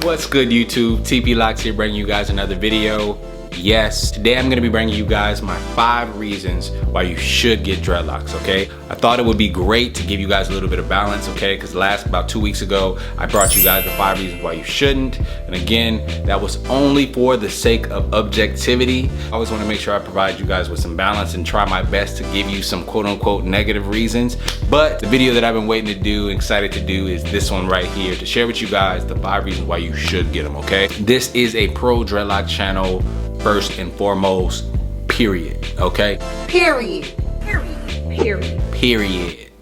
What's good, YouTube? tplocks here, bringing you guys another video. Yes, today I'm going to be bringing you guys my 5 reasons why you should get dreadlocks, okay? I thought it would be great to give you guys a little bit of balance, okay? Because about 2 weeks ago, I brought you guys the 5 reasons why you shouldn't. And again, that was only for the sake of objectivity. I always want to make sure I provide you guys with some balance and try my best to give you some quote unquote negative reasons. But the video that I've been waiting to do, excited to do, is this one right here, to share with you guys the 5 reasons why you should get them, okay? This is a pro dreadlock channel, first and foremost, period, okay? Period.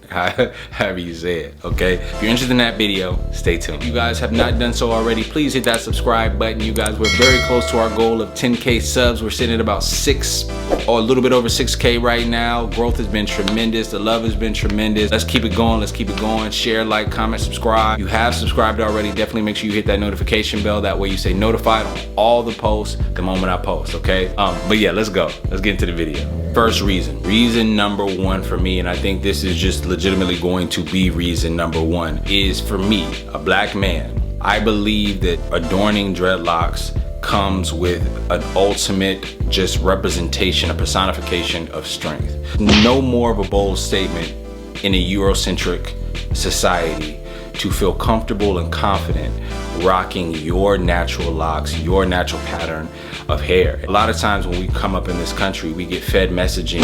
However you say it, okay? If you're interested in that video, stay tuned. If you guys have not done so already, please hit that subscribe button. You guys, we're very close to our goal of 10K subs. We're sitting at about 6 or a little bit over 6K right now. Growth has been tremendous. The love has been tremendous. Let's keep it going. Let's keep it going. Share, like, comment, subscribe. If you have subscribed already, definitely make sure you hit that notification bell. That way you stay notified on all the posts the moment I post, okay? But yeah, let's go. Let's get into the video. First reason number 1 for me, and I think this is just legitimately going to be reason number 1, is for me, a black man. I believe that adorning dreadlocks comes with an ultimate just representation, a personification of strength. No more of a bold statement in a Eurocentric society to feel comfortable and confident rocking your natural locks, your natural pattern of hair. A lot of times when we come up in this country, we get fed messaging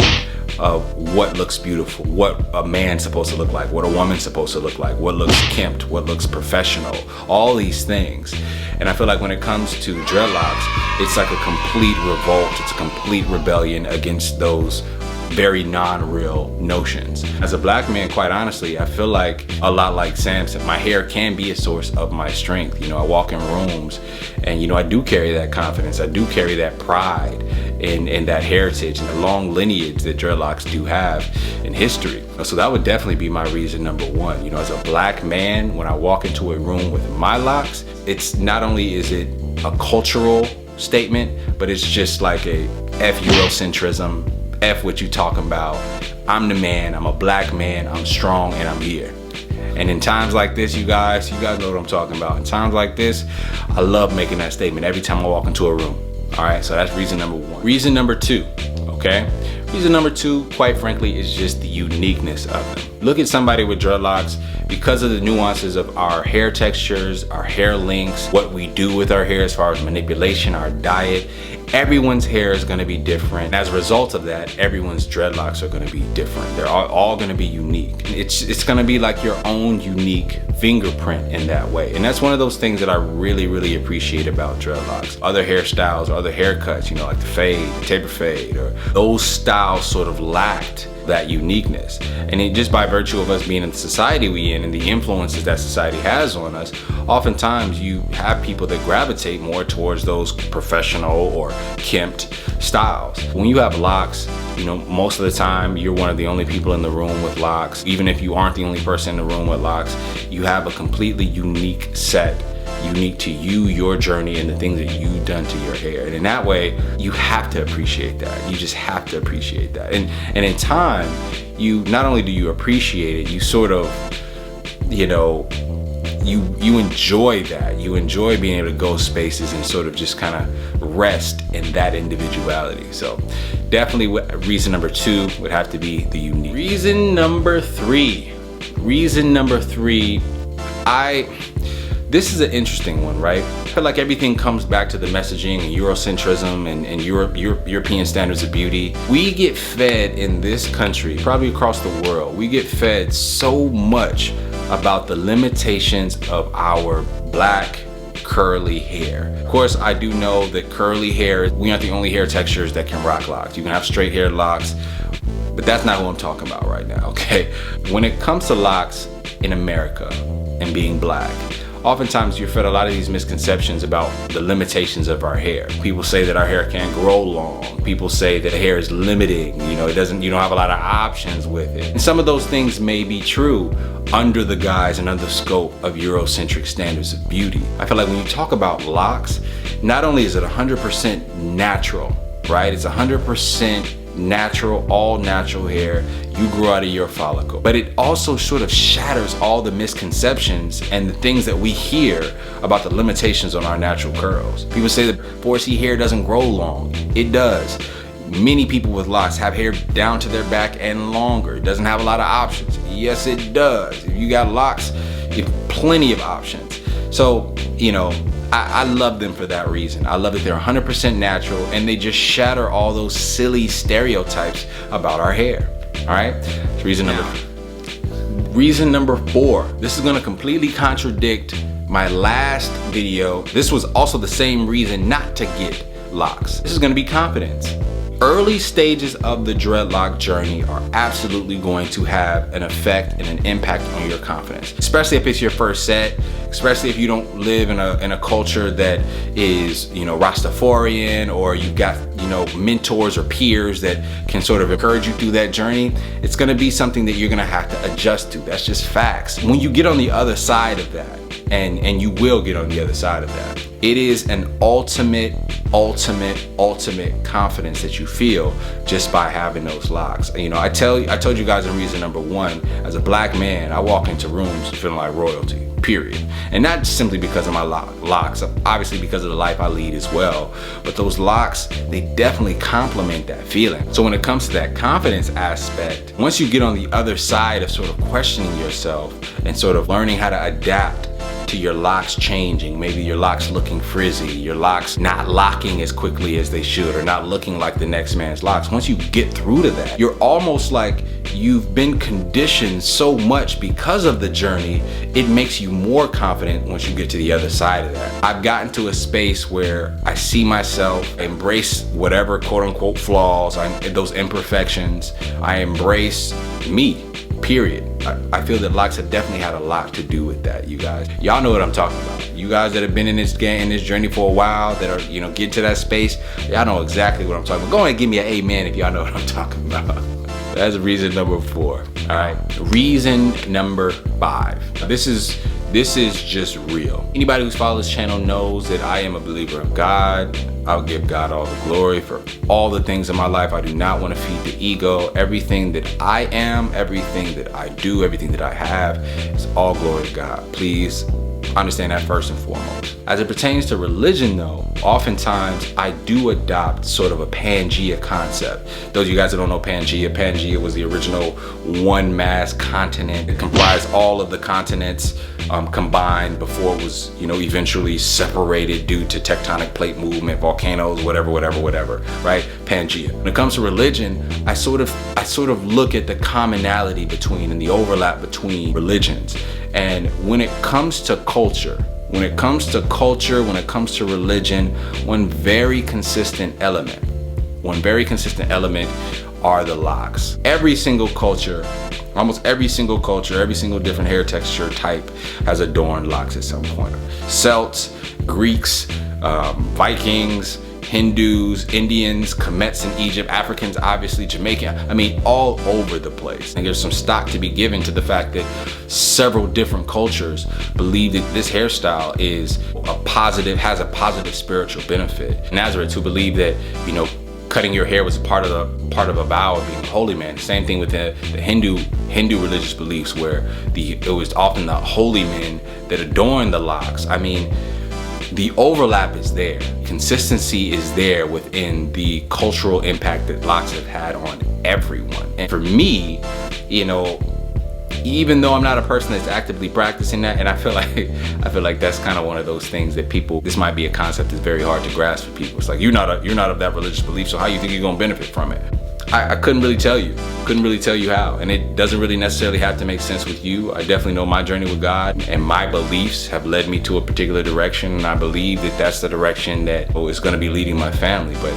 of what looks beautiful, what a man's supposed to look like, what a woman's supposed to look like, what looks kempt, what looks professional, all these things. And I feel like when it comes to dreadlocks, it's like a complete revolt, it's a complete rebellion against those very non-real notions. As a black man, quite honestly, I feel like a lot like Samson, my hair can be a source of my strength. You know, I walk in rooms and, you know, I do carry that confidence. I do carry that pride in that heritage and the long lineage that dreadlocks do have in history. So that would definitely be my reason number 1. You know, as a black man, when I walk into a room with my locks, it's not only is it a cultural statement, but it's just like a F Eurocentrism, F what you talking about. I'm the man, I'm a black man, I'm strong, and I'm here. And in times like this, you guys know what I'm talking about. In times like this, I love making that statement every time I walk into a room. All right, so that's reason number 1. Reason number 2, okay? Reason number 2, quite frankly, is just the uniqueness of them. Look at somebody with dreadlocks. Because of the nuances of our hair textures, our hair lengths, what we do with our hair as far as manipulation, our diet, everyone's hair is gonna be different. As a result of that, everyone's dreadlocks are gonna be different. They're all gonna be unique. It's gonna be like your own unique fingerprint in that way. And that's one of those things that I really, really appreciate about dreadlocks. Other hairstyles, or other haircuts, you know, like the fade, the taper fade, or those styles sort of lacked that uniqueness. And it just by virtue of us being in the society we in and the influences that society has on us, oftentimes you have people that gravitate more towards those professional or kempt styles. When you have locks, you know, most of the time you're one of the only people in the room with locks. Even if you aren't the only person in the room with locks, you have a completely unique set, unique to you, your journey, and the things that you've done to your hair. And in that way, you have to appreciate that. You just have to appreciate that. And in time, you not only do you appreciate it, you sort of, you know, you enjoy that. You enjoy being able to go spaces and sort of just kind of rest in that individuality. So definitely reason number 2 would have to be the unique. Reason number 3, this is an interesting one, right? I feel like everything comes back to the messaging and Eurocentrism and European standards of beauty. We get fed in this country, probably across the world, we get fed so much about the limitations of our black curly hair. Of course, I do know that curly hair, we aren't the only hair textures that can rock locks. You can have straight hair locks, but that's not what I'm talking about right now, okay? When it comes to locks in America and being black, oftentimes you're fed a lot of these misconceptions about the limitations of our hair. People say that our hair can't grow long. People say that hair is limiting. You know, you don't have a lot of options with it. And some of those things may be true under the guise and under the scope of Eurocentric standards of beauty. I feel like when you talk about locks, not only is it 100% natural, right? It's 100% natural, all natural hair you grew out of your follicle. But it also sort of shatters all the misconceptions and the things that we hear about the limitations on our natural curls. People say that 4C hair doesn't grow long. It does. Many people with locks have hair down to their back and longer. It doesn't have a lot of options. Yes, it does. If you got locks, you have plenty of options. So, you know, I love them for that reason. I love that they're 100% natural and they just shatter all those silly stereotypes about our hair. All right, that's reason number 4. This is gonna completely contradict my last video. This was also the same reason not to get locks. This is gonna be confidence. Early stages of the dreadlock journey are absolutely going to have an effect and an impact on your confidence, especially if it's your first set, especially if you don't live in a culture that is, you know, Rastafarian, or you've got, you know, mentors or peers that can sort of encourage you through that journey. It's going to be something that you're going to have to adjust to. That's just facts. When you get on the other side of that, and you will get on the other side of that, it is an ultimate confidence that you feel just by having those locks. You know, I told you guys in reason number 1, as a black man, I walk into rooms feeling like royalty, period. And not simply because of my locks, obviously because of the life I lead as well, but those locks, they definitely complement that feeling. So when it comes to that confidence aspect, once you get on the other side of sort of questioning yourself and sort of learning how to adapt to your locks changing, maybe your locks looking frizzy, your locks not locking as quickly as they should, or not looking like the next man's locks. Once you get through to that, you're almost like you've been conditioned so much because of the journey, it makes you more confident once you get to the other side of that. I've gotten to a space where I see myself, embrace whatever quote unquote flaws, those imperfections, I embrace me. Period. I feel that locks have definitely had a lot to do with that, you guys. Y'all know what I'm talking about. You guys that have been in this game, in this journey for a while, that are, you know, getting to that space, y'all know exactly what I'm talking about. Go ahead and give me an amen if y'all know what I'm talking about. That's reason number 4. All right. Reason number 5. This is just real. Anybody who's followed this channel knows that I am a believer of God. I'll give God all the glory for all the things in my life. I do not want to feed the ego. Everything that I am, everything that I do, everything that I have is all glory to God. Please understand that first and foremost. As it pertains to religion though, oftentimes I do adopt sort of a Pangea concept. Those of you guys that don't know Pangea was the original one mass continent. It comprised all of the continents combined before it was, you know, eventually separated due to tectonic plate movement, volcanoes, whatever, right? Pangea. When it comes to religion, I sort of look at the commonality between and the overlap between religions. And when it comes to culture, when it comes to religion, one very consistent element are the locks. Every single culture, almost every single culture, every single different hair texture type has adorned locks at some point. Celts, Greeks, Vikings, Hindus, Indians, Kemets in Egypt, Africans, obviously Jamaican. I mean, all over the place. And there's some stock to be given to the fact that several different cultures believe that this hairstyle is has a positive spiritual benefit. Nazareth, who believe that, you know, cutting your hair was part of a vow of being a holy man. Same thing with the Hindu religious beliefs, where it was often the holy men that adorned the locks. I mean, the overlap is there. Consistency is there within the cultural impact that locks have had on everyone. And for me, you know, even though I'm not a person that's actively practicing that, and I feel like that's kind of one of those things that people, this might be a concept that's very hard to grasp for people. It's like, you're not of that religious belief, so how you think you're gonna benefit from it? I couldn't really tell you how, and it doesn't really necessarily have to make sense with you. I definitely know my journey with God, and my beliefs have led me to a particular direction, and I believe that that's the direction that is going to be leading my family. But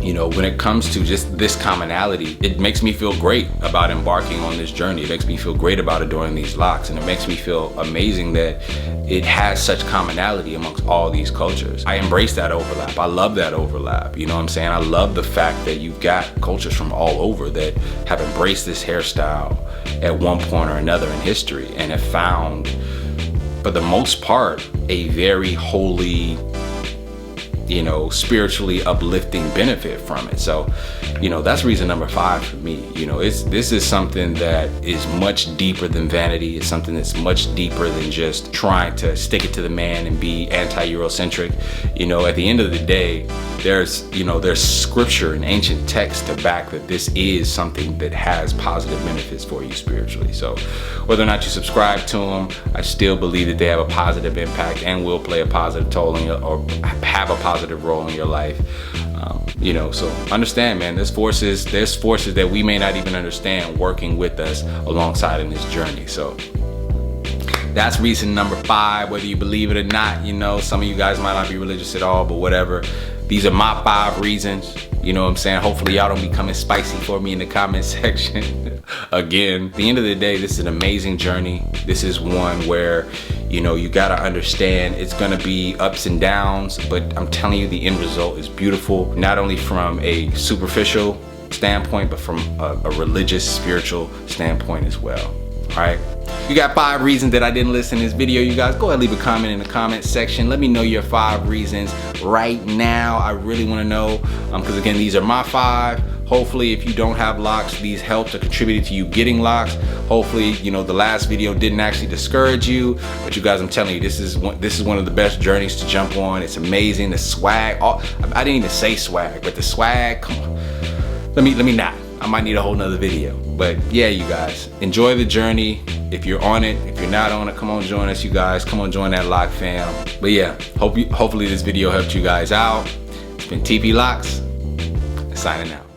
you know, when it comes to just this commonality, it makes me feel great about embarking on this journey. It makes me feel great about adoring these locks, and it makes me feel amazing that it has such commonality amongst all these cultures. I embrace that overlap. I love that overlap. You know what I'm saying? I love the fact that you've got cultures from all over that have embraced this hairstyle at one point or another in history, and have found, for the most part, a very holy you know, spiritually uplifting benefit from it. So, you know, that's reason number 5 for me. You know, this is something that is much deeper than vanity. It's something that's much deeper than just trying to stick it to the man and be anti-Eurocentric. You know, at the end of the day, there's scripture and ancient text to back that this is something that has positive benefits for you spiritually. So whether or not you subscribe to them, I still believe that they have a positive impact and will play a positive toll in your, or have a positive role in your life. You know, so understand, man, there's forces that we may not even understand working with us alongside in this journey. So that's reason number 5, whether you believe it or not. You know, some of you guys might not be religious at all, but whatever. These are my 5 reasons. You know what I'm saying? Hopefully y'all don't be coming spicy for me in the comment section. Again, at the end of the day, this is an amazing journey. This is one where, you know, you gotta understand it's gonna be ups and downs, but I'm telling you, the end result is beautiful, not only from a superficial standpoint, but from a religious, spiritual standpoint as well. All right? You got 5 reasons that I didn't list in this video, you guys. Go ahead, leave a comment in the comment section. Let me know your 5 reasons right now. I really want to know, because again, these are my 5. Hopefully, if you don't have locks, these helped or contributed to you getting locks. Hopefully, you know, the last video didn't actually discourage you. But you guys, I'm telling you, this is one of the best journeys to jump on. It's amazing. The swag. I didn't even say swag, but the swag. Come on. Let me not. I might need a whole nother video. But yeah, you guys, enjoy the journey. If you're on it, if you're not on it, come on, join us, you guys. Come on, join that lock fam. But yeah, hopefully this video helped you guys out. It's been tplocks, signing out.